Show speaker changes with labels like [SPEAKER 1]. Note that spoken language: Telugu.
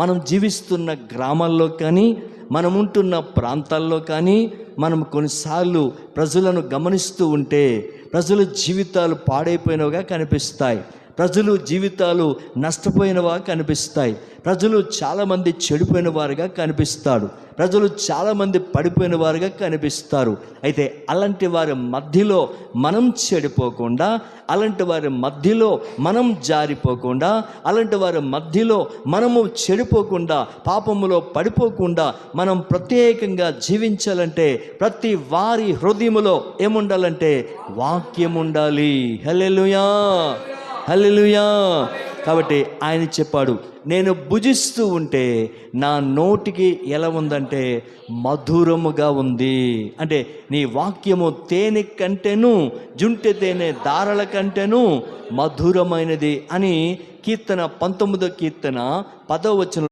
[SPEAKER 1] మనం జీవిస్తున్న గ్రామాల్లో కానీ, మనం ఉంటున్న ప్రాంతాల్లో కానీ, మనం కొన్నిసార్లు ప్రజలను గమనిస్తూ ఉంటే ప్రజల జీవితాలు పాడైపోయినవిగా కనిపిస్తాయి. ప్రజలు జీవితాలు నష్టపోయినవా కనిపిస్తాయి. ప్రజలు చాలామంది చెడిపోయిన వారుగా కనిపిస్తాడు. ప్రజలు చాలామంది పడిపోయిన వారుగా కనిపిస్తారు. అయితే అలాంటి వారి మధ్యలో మనం చెడిపోకుండా, అలాంటి వారి మధ్యలో మనం జారిపోకుండా, అలాంటి వారి మధ్యలో మనము చెడిపోకుండా, పాపములో పడిపోకుండా మనం ప్రత్యేకంగా జీవించాలంటే ప్రతి వారి హృదయములో ఏముండాలంటే వాక్యం ఉండాలి. హల్లెలూయా, హల్లెలూయా. కాబట్టి ఆయన చెప్పాడు, నేను భుజిస్తూ ఉంటే నా నోటికి ఎలా ఉందంటే మధురముగా ఉంది. అంటే నీ వాక్యము తేనె కంటేను, జుంటె తేనె దారల కంటేను మధురమైనది అని కీర్తన 19వ కీర్తన 10వ వచనం